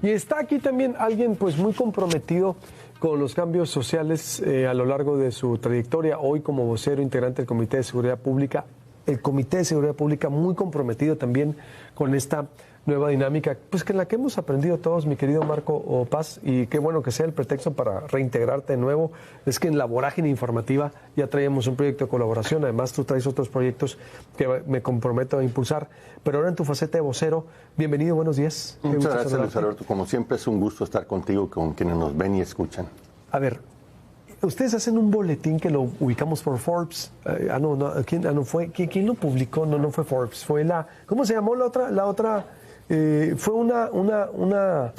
Y está aquí también alguien pues muy comprometido con los cambios sociales a lo largo de su trayectoria, hoy como vocero integrante del Comité de Seguridad Pública. El Comité de Seguridad Pública muy comprometido también con esta nueva dinámica, pues que en la que hemos aprendido todos, mi querido Marco Paz, y qué bueno que sea el pretexto para reintegrarte de nuevo. Es que en la vorágine informativa ya traíamos un proyecto de colaboración, además tú traes otros proyectos que me comprometo a impulsar, pero ahora en tu faceta de vocero, bienvenido, buenos días. Muchas gracias, Luis Alberto. Como siempre es un gusto estar contigo, con quienes nos ven y escuchan. A ver, ustedes hacen un boletín que lo ubicamos por Forbes. ¿Quién lo publicó? No fue Forbes, fue ¿cómo se llamó la otra? Fue una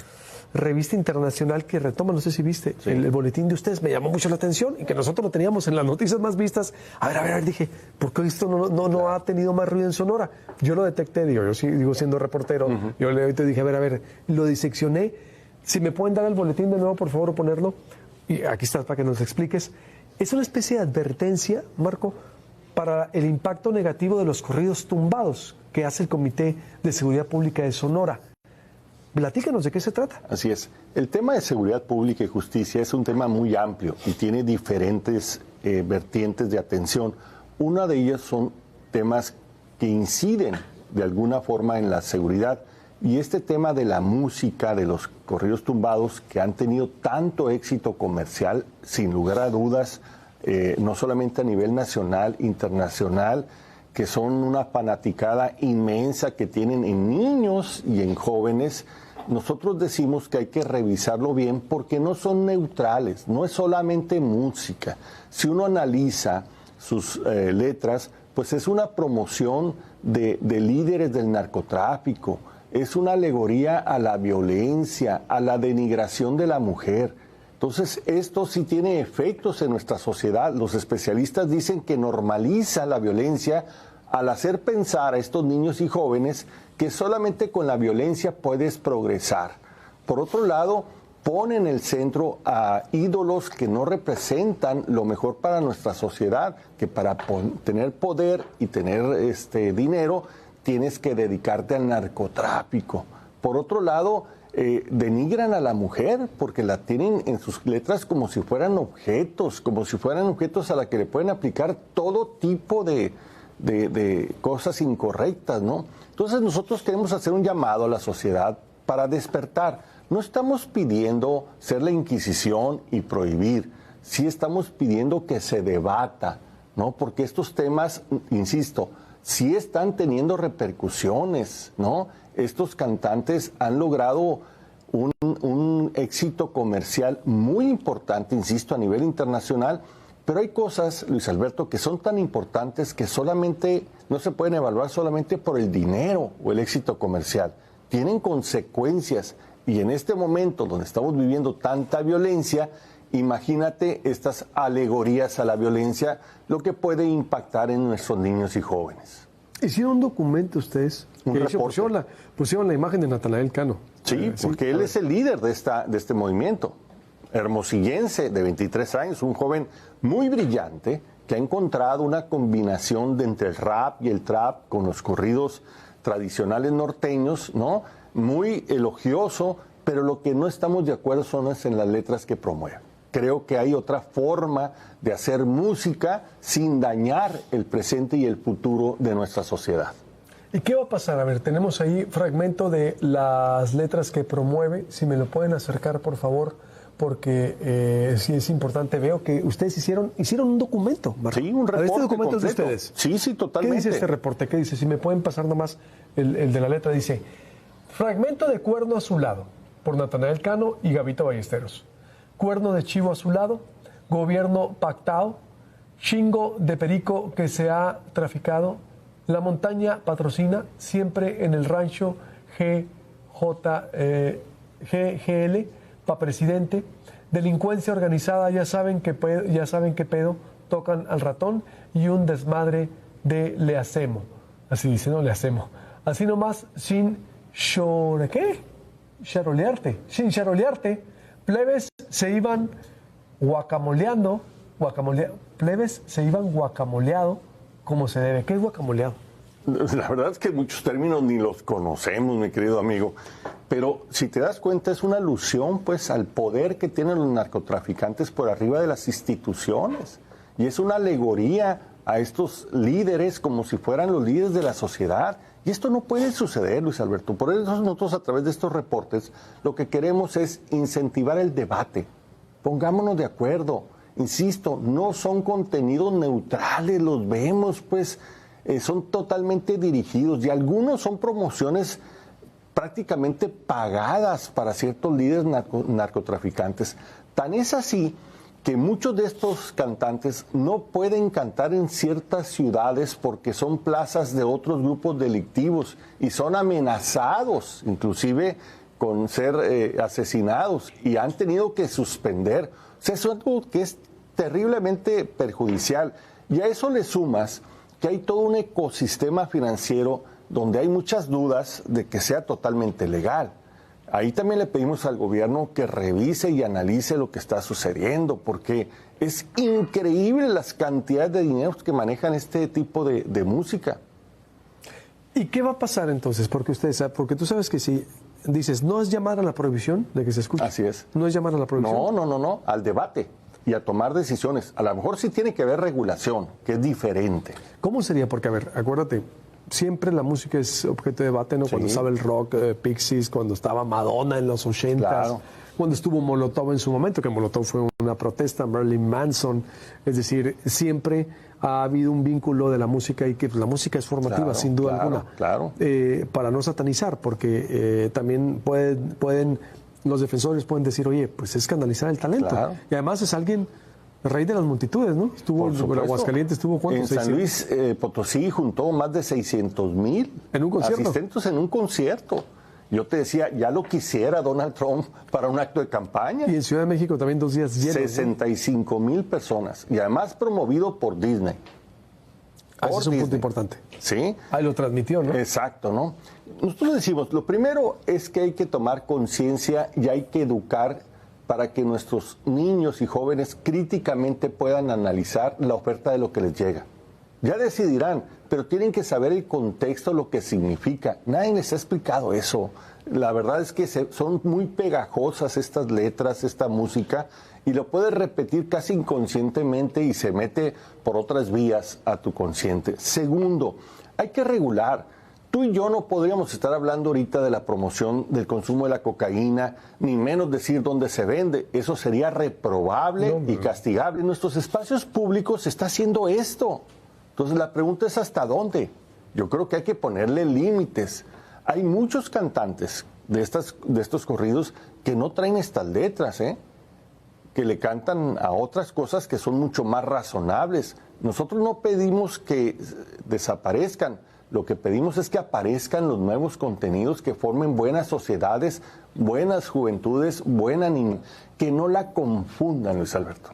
revista internacional que retoma, no sé si viste, sí, el boletín de ustedes. Me llamó mucho la atención y que nosotros lo teníamos en las noticias más vistas. A ver, dije, ¿por qué esto no ha tenido más ruido en Sonora? Yo lo detecté, yo siendo reportero, yo le dije, a ver, lo diseccioné. Si me pueden dar el boletín de nuevo, por favor, ponerlo. Y aquí está para que nos expliques. Es una especie de advertencia, Marco, para el impacto negativo de los corridos tumbados que hace el Comité de Seguridad Pública de Sonora. Platícanos de qué se trata. Así es. El tema de seguridad pública y justicia es un tema muy amplio y tiene diferentes vertientes de atención. Una de ellas son temas que inciden de alguna forma en la seguridad. Y este tema de la música, de los corridos tumbados, que han tenido tanto éxito comercial, sin lugar a dudas, no solamente a nivel nacional, internacional, que son una fanaticada inmensa que tienen en niños y en jóvenes, nosotros decimos que hay que revisarlo bien porque no son neutrales, no es solamente música. Si uno analiza sus letras, pues es una promoción de líderes del narcotráfico, es una alegoría a la violencia, a la denigración de la mujer. Entonces, esto sí tiene efectos en nuestra sociedad. Los especialistas dicen que normaliza la violencia al hacer pensar a estos niños y jóvenes que solamente con la violencia puedes progresar. Por otro lado, pone en el centro a ídolos que no representan lo mejor para nuestra sociedad, que para tener poder y tener dinero tienes que dedicarte al narcotráfico. Por otro lado, denigran a la mujer porque la tienen en sus letras como si fueran objetos a la que le pueden aplicar todo tipo de cosas incorrectas, ¿no? Entonces nosotros queremos hacer un llamado a la sociedad para despertar. No estamos pidiendo ser la Inquisición y prohibir, sí estamos pidiendo que se debata, ¿no? Porque estos temas, insisto, sí están teniendo repercusiones, ¿no? Estos cantantes han logrado un éxito comercial muy importante, insisto, a nivel internacional, pero hay cosas, Luis Alberto, que son tan importantes que solamente no se pueden evaluar solamente por el dinero o el éxito comercial. Tienen consecuencias y en este momento donde estamos viviendo tanta violencia, imagínate estas alegorías a la violencia, lo que puede impactar en nuestros niños y jóvenes. Hicieron un documento ustedes, pusieron la imagen de Natanael Cano. Sí, porque él es el líder de este movimiento. Hermosillense de 23 años, un joven muy brillante que ha encontrado una combinación entre el rap y el trap con los corridos tradicionales norteños, ¿no? Muy elogioso, pero lo que no estamos de acuerdo son en las letras que promueve. Creo que hay otra forma de hacer música sin dañar el presente y el futuro de nuestra sociedad. ¿Y qué va a pasar? A ver, tenemos ahí fragmento de las letras que promueve. Si me lo pueden acercar, por favor, porque sí es importante. Veo que ustedes hicieron un documento, Marco. Sí, un reporte. ¿Este documento completo. Es de ustedes? Sí, totalmente. ¿Qué dice este reporte? ¿Qué dice? Si me pueden pasar nomás el de la letra. Dice, fragmento de Cuerno Azulado, por Natanael Cano y Gavito Ballesteros. Cuerno de chivo azulado, gobierno pactado, chingo de perico que se ha traficado, la montaña patrocina, siempre en el rancho GGL, pa' presidente, delincuencia organizada, ya saben qué pedo, tocan al ratón y un desmadre de le hacemos. Así dice, ¿no? Le hacemos. Así nomás, sin charolearte, plebes se iban guacamoleando, plebes se iban guacamoleado como se debe. ¿Qué es guacamoleado? La verdad es que muchos términos ni los conocemos, mi querido amigo. Pero si te das cuenta, es una alusión pues al poder que tienen los narcotraficantes por arriba de las instituciones. Y es una alegoría a estos líderes como si fueran los líderes de la sociedad. Y esto no puede suceder, Luis Alberto. Por eso nosotros, a través de estos reportes, lo que queremos es incentivar el debate. Pongámonos de acuerdo. Insisto, no son contenidos neutrales, los vemos, pues son totalmente dirigidos y algunos son promociones prácticamente pagadas para ciertos líderes narcotraficantes. Tan es así que muchos de estos cantantes no pueden cantar en ciertas ciudades porque son plazas de otros grupos delictivos y son amenazados, inclusive con ser asesinados, y han tenido que suspender. O sea, eso es algo que es terriblemente perjudicial. Y a eso le sumas que hay todo un ecosistema financiero donde hay muchas dudas de que sea totalmente legal. Ahí también le pedimos al gobierno que revise y analice lo que está sucediendo, porque es increíble las cantidades de dinero que manejan este tipo de música. ¿Y qué va a pasar entonces? Porque tú sabes que si dices, no es llamar a la prohibición de que se escuche. Así es. No es llamar a la prohibición. No, al debate y a tomar decisiones. A lo mejor sí tiene que haber regulación, que es diferente. ¿Cómo sería? Porque, a ver, acuérdate, siempre la música es objeto de debate, ¿no? Sí. Cuando estaba el rock, Pixies, cuando estaba Madonna en los 80s, claro. Cuando estuvo Molotov en su momento, que Molotov fue una protesta, Marilyn Manson, es decir, siempre ha habido un vínculo de la música y que la música es formativa, claro, sin duda alguna. Claro. Para no satanizar, porque también pueden, los defensores pueden decir, oye, pues es canalizar el talento. Claro. Y además es alguien... rey de las multitudes, ¿no? Estuvo en Aguascalientes, estuvo ¿cuántos? En San Luis Potosí juntó más de 600,000 asistentes en un concierto. Yo te decía, ya lo quisiera Donald Trump para un acto de campaña. Y en Ciudad de México también 2 días llenos. 65,000 personas. Y además promovido por Disney. Ese es un punto importante. Sí. Ahí lo transmitió, ¿no? Exacto, ¿no? Nosotros decimos, lo primero es que hay que tomar conciencia y hay que educar para que nuestros niños y jóvenes críticamente puedan analizar la oferta de lo que les llega. Ya decidirán, pero tienen que saber el contexto, lo que significa. Nadie les ha explicado eso. La verdad es que son muy pegajosas estas letras, esta música, y lo puedes repetir casi inconscientemente y se mete por otras vías a tu consciente. Segundo, hay que regular. Tú y yo no podríamos estar hablando ahorita de la promoción del consumo de la cocaína, ni menos decir dónde se vende. Eso sería reprobable y castigable. En nuestros espacios públicos se está haciendo esto. Entonces la pregunta es ¿hasta dónde? Yo creo que hay que ponerle límites. Hay muchos cantantes de estos corridos que no traen estas letras, que le cantan a otras cosas que son mucho más razonables. Nosotros no pedimos que desaparezcan. Lo que pedimos es que aparezcan los nuevos contenidos que formen buenas sociedades, buenas juventudes, que no la confundan, Luis Alberto.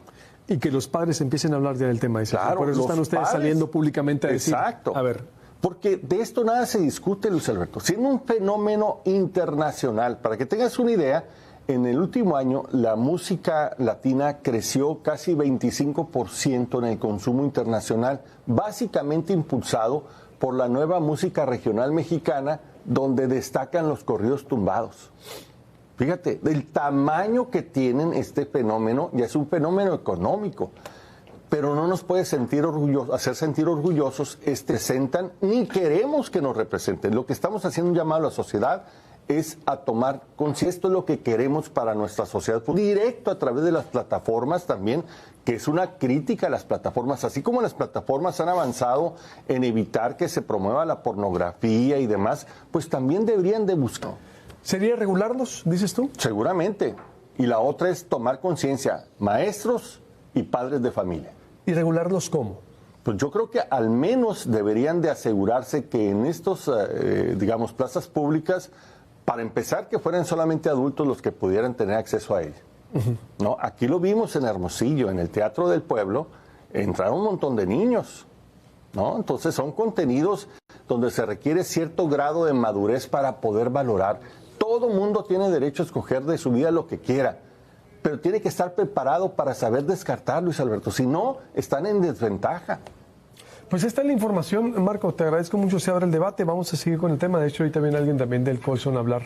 Y que los padres empiecen a hablar ya del tema. Claro, por eso están ustedes saliendo públicamente a decir. Exacto. A ver. Porque de esto nada se discute, Luis Alberto. Siendo un fenómeno internacional, para que tengas una idea, en el último año la música latina creció casi 25% en el consumo internacional, básicamente impulsado por la nueva música regional mexicana, donde destacan los corridos tumbados. Fíjate, del tamaño que tienen este fenómeno, ya es un fenómeno económico, pero no nos puede hacer sentir orgullosos, representan, ni queremos que nos representen. Lo que estamos haciendo un llamado a la sociedad es a tomar conciencia. Esto es lo que queremos para nuestra sociedad, directo a través de las plataformas también, que es una crítica a las plataformas, así como las plataformas han avanzado en evitar que se promueva la pornografía y demás, pues también deberían de buscar. ¿Sería regularlos, dices tú? Seguramente. Y la otra es tomar conciencia, maestros y padres de familia. ¿Y regularlos cómo? Pues yo creo que al menos deberían de asegurarse que en estos, plazas públicas, para empezar, que fueran solamente adultos los que pudieran tener acceso a ella. ¿No? Aquí lo vimos en Hermosillo, en el Teatro del Pueblo, entraron un montón de niños, ¿no? Entonces son contenidos donde se requiere cierto grado de madurez para poder valorar. Todo mundo tiene derecho a escoger de su vida lo que quiera, pero tiene que estar preparado para saber descartar, Luis Alberto, si no, están en desventaja. Pues esta es la información, Marco, te agradezco mucho, se abre el debate, vamos a seguir con el tema, de hecho ahorita viene alguien también del Colson a hablar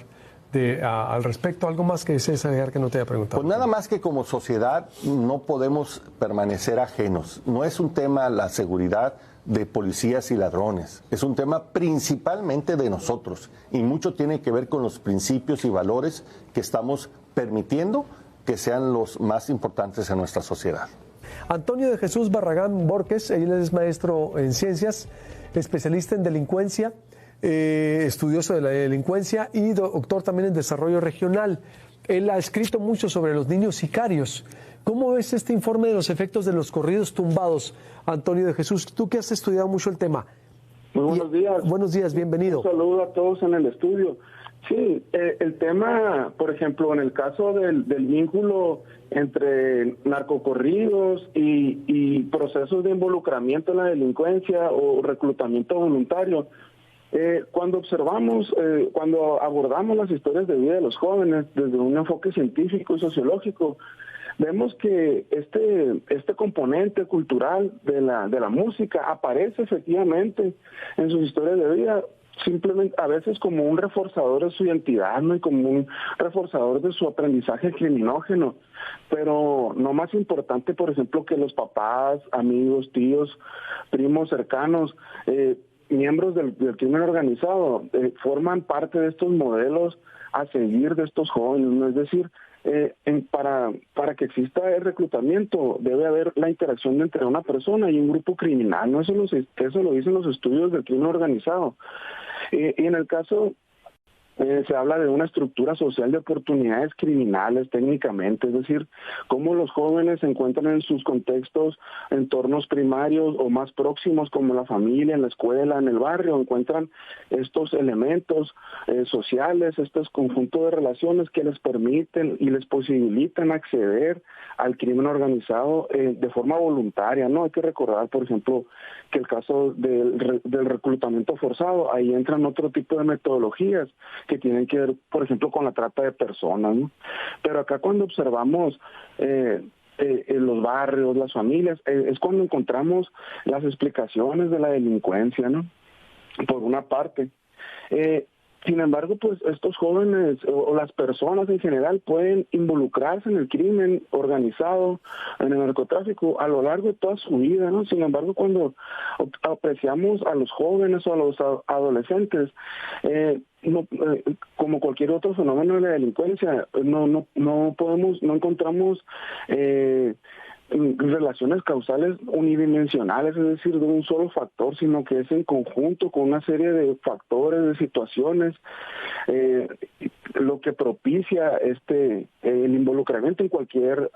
al respecto. ¿Algo más que desees agregar que no te haya preguntado? Pues nada más que como sociedad no podemos permanecer ajenos. No es un tema la seguridad de policías y ladrones, es un tema principalmente de nosotros y mucho tiene que ver con los principios y valores que estamos permitiendo que sean los más importantes en nuestra sociedad. Antonio de Jesús Barragán Borges, él es maestro en ciencias, especialista en delincuencia, estudioso de la delincuencia y doctor también en desarrollo regional. Él ha escrito mucho sobre los niños sicarios. ¿Cómo ves este informe de los efectos de los corridos tumbados, Antonio de Jesús? Tú que has estudiado mucho el tema. Muy buenos días. Buenos días, bienvenido. Un saludo a todos en el estudio. Sí, el tema, por ejemplo, en el caso del vínculo entre narcocorridos y procesos de involucramiento en la delincuencia o reclutamiento voluntario, cuando observamos, cuando abordamos las historias de vida de los jóvenes desde un enfoque científico y sociológico, vemos que este componente cultural de la música aparece efectivamente en sus historias de vida, simplemente a veces como un reforzador de su identidad, ¿no? Y como un reforzador de su aprendizaje criminógeno, pero no más importante, por ejemplo, que los papás, amigos, tíos, primos cercanos, miembros del crimen organizado, forman parte de estos modelos a seguir de estos jóvenes, ¿no? Es decir, para que exista el reclutamiento debe haber la interacción entre una persona y un grupo criminal, ¿no? Eso lo dicen los estudios del crimen organizado. Y en el caso se habla de una estructura social de oportunidades criminales técnicamente, es decir, cómo los jóvenes se encuentran en sus contextos, entornos primarios o más próximos como la familia, en la escuela, en el barrio, encuentran estos elementos sociales, estos conjuntos de relaciones que les permiten y les posibilitan acceder al crimen organizado de forma voluntaria, ¿no? Hay que recordar, por ejemplo, que el caso del reclutamiento forzado, ahí entran otro tipo de metodologías que tienen que ver, por ejemplo, con la trata de personas, ¿no? Pero acá cuando observamos en los barrios, las familias, es cuando encontramos las explicaciones de la delincuencia, ¿no? Por una parte. Sin embargo, pues estos jóvenes o las personas en general pueden involucrarse en el crimen organizado, en el narcotráfico a lo largo de toda su vida, ¿no? Sin embargo, cuando apreciamos a los jóvenes o a los adolescentes, como cualquier otro fenómeno de la delincuencia, no encontramos relaciones causales unidimensionales, es decir, de un solo factor, sino que es en conjunto con una serie de factores, de situaciones, lo que propicia el involucramiento en cualquier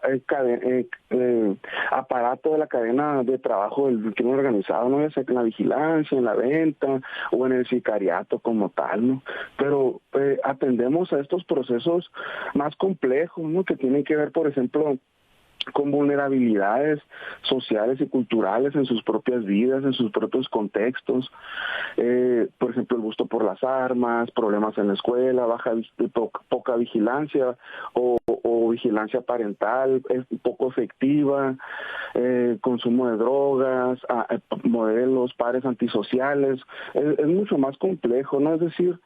aparato de la cadena de trabajo del crimen organizado, no ya sea en la vigilancia, en la venta o en el sicariato como tal, ¿no? Pero atendemos a estos procesos más complejos, ¿no? Que tienen que ver, por ejemplo, con vulnerabilidades sociales y culturales en sus propias vidas, en sus propios contextos, por ejemplo, el gusto por las armas, problemas en la escuela, poca vigilancia o vigilancia parental, es poco efectiva, consumo de drogas, modelos, padres antisociales, es mucho más complejo, ¿no? Es decir,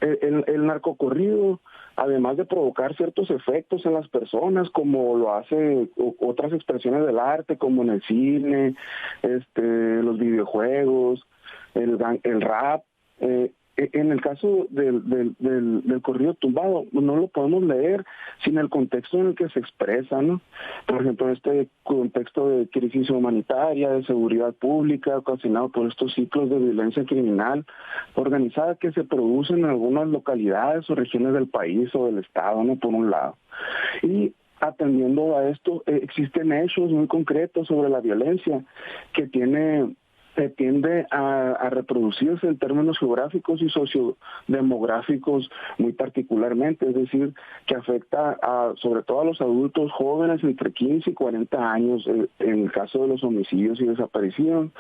el narcocorrido, además de provocar ciertos efectos en las personas, como lo hace otras expresiones del arte, como en el cine, los videojuegos, el rap, en el caso del corrido tumbado, no lo podemos leer sin el contexto en el que se expresa, ¿no? Por ejemplo, en este contexto de crisis humanitaria, de seguridad pública, ocasionado por estos ciclos de violencia criminal organizada que se producen en algunas localidades o regiones del país o del estado, ¿no? Por un lado. Y atendiendo a esto, existen hechos muy concretos sobre la violencia que tiende a reproducirse en términos geográficos y sociodemográficos muy particularmente, es decir, que afecta sobre todo a los adultos jóvenes entre 15 y 40 años en el caso de los homicidios y desapariciones,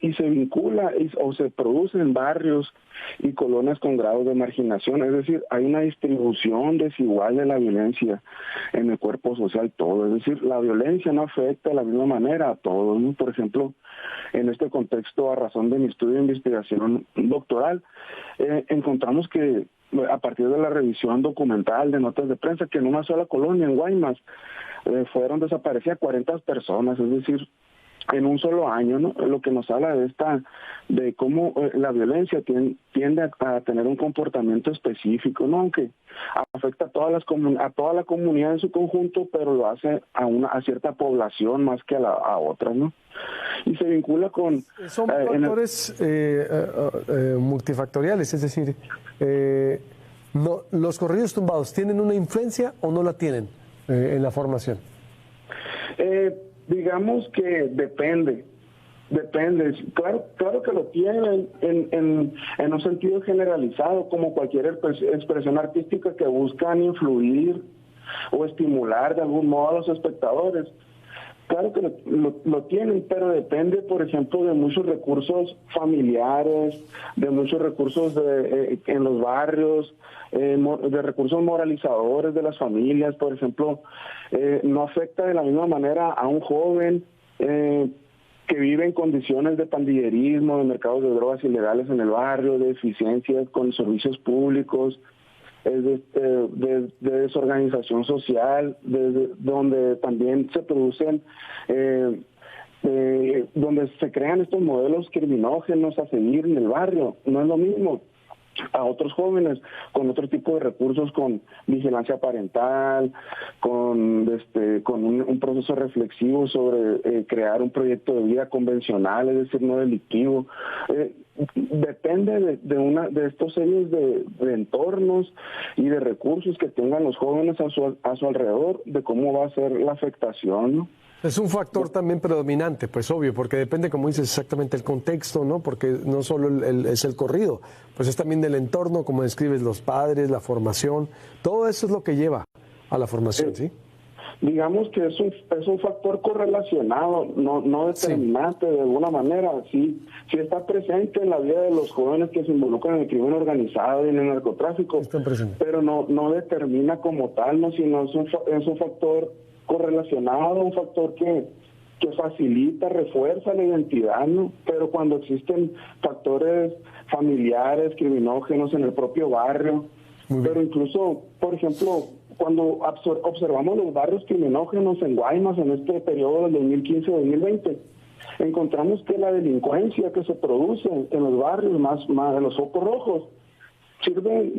y se vincula o se produce en barrios y colonias con grados de marginación. Es decir, hay una distribución desigual de la violencia en el cuerpo social todo. Es decir, la violencia no afecta de la misma manera a todos, ¿no? Por ejemplo, en este contexto, a razón de mi estudio de investigación doctoral, encontramos que a partir de la revisión documental de notas de prensa, que en una sola colonia, en Guaymas, fueron desaparecidas 40 personas, es decir, en un solo año, ¿no? Lo que nos habla de cómo la violencia tiende a tener un comportamiento específico, ¿no? Aunque afecta a toda la comunidad en su conjunto, pero lo hace a cierta población más que a otras, ¿no? Y se vincula con... Son factores multifactoriales, es decir, ¿los corridos tumbados tienen una influencia o no la tienen en la formación? Digamos que depende. Claro que lo tienen en un sentido generalizado, como cualquier expresión artística que buscan influir o estimular de algún modo a los espectadores. Claro que lo tienen, pero depende, por ejemplo, de muchos recursos familiares, de muchos recursos en los barrios, de recursos moralizadores de las familias. Por ejemplo, no afecta de la misma manera a un joven que vive en condiciones de pandillerismo, de mercados de drogas ilegales en el barrio, de deficiencias con servicios públicos, de desorganización social, donde también se producen, donde se crean estos modelos criminógenos a seguir en el barrio. No es lo mismo a otros jóvenes con otro tipo de recursos, con vigilancia parental, con un proceso reflexivo sobre crear un proyecto de vida convencional, es decir, no delictivo. Depende de estos series de entornos y de recursos que tengan los jóvenes a su alrededor, de cómo va a ser la afectación, ¿no? Es un factor también predominante, pues obvio, porque depende, como dices, exactamente el contexto, ¿no? Porque no solo es el corrido, pues es también del entorno, como describes, los padres, la formación, todo eso es lo que lleva a la formación, ¿sí? Digamos que es un factor correlacionado, no determinante de alguna manera. Sí está presente en la vida de los jóvenes que se involucran en el crimen organizado y en el narcotráfico, pero no determina como tal, ¿no? Sino es un factor correlacionado, un factor que facilita, refuerza la identidad, ¿no? Pero cuando existen factores familiares, criminógenos en el propio barrio, pero incluso, por ejemplo, cuando observamos los barrios criminógenos en Guaymas en este periodo del 2015-2020, encontramos que la delincuencia que se produce en los barrios más de los focos rojos sirven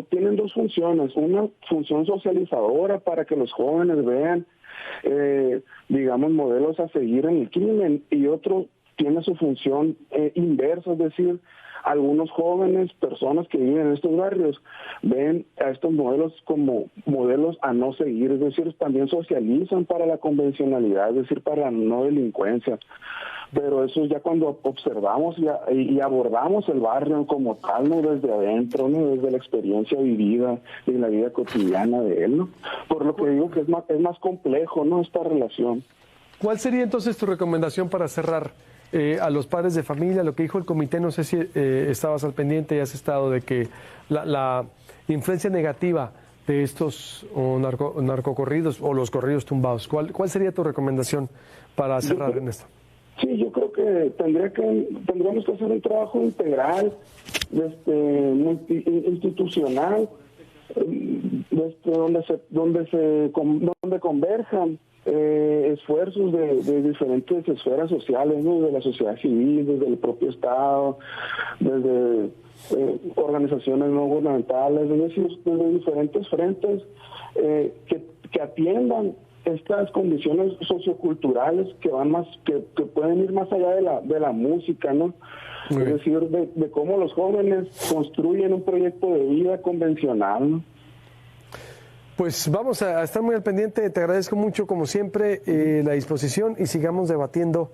tienen dos funciones. Una función socializadora para que los jóvenes vean, digamos, modelos a seguir en el crimen, y otro tiene su función inversa, es decir, algunos jóvenes, personas que viven en estos barrios, ven a estos modelos como modelos a no seguir, es decir, también socializan para la convencionalidad, es decir, para la no delincuencia. Pero eso ya cuando observamos y abordamos el barrio como tal, ¿no? Desde adentro, ¿no? Desde la experiencia vivida y la vida cotidiana de él, ¿no? Por lo que digo que es más complejo, ¿no? Esta relación. ¿Cuál sería entonces tu recomendación para cerrar a los padres de familia? Lo que dijo el comité, no sé si estabas al pendiente y has estado, de que la influencia negativa de estos narcocorridos o los corridos tumbados. ¿Cuál sería tu recomendación para cerrar en esto? Sí, yo creo que tendríamos que hacer un trabajo integral, institucional, donde converjan esfuerzos de diferentes esferas sociales, ¿no? De la sociedad civil, desde el propio Estado, desde organizaciones no gubernamentales, desde diferentes frentes que atiendan estas condiciones socioculturales que pueden ir más allá de la música, ¿no? Es decir, de cómo los jóvenes construyen un proyecto de vida convencional, ¿no? Pues vamos a estar muy al pendiente. Te agradezco mucho, como siempre, la disposición, y sigamos debatiendo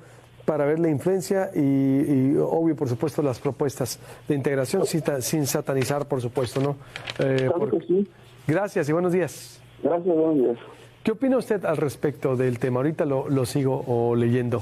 para ver la influencia y obvio, por supuesto, las propuestas de integración sin satanizar, por supuesto, ¿no? Claro que sí. Gracias y buenos días. Gracias, buenos días. ¿Qué opina usted al respecto del tema? Ahorita lo sigo leyendo.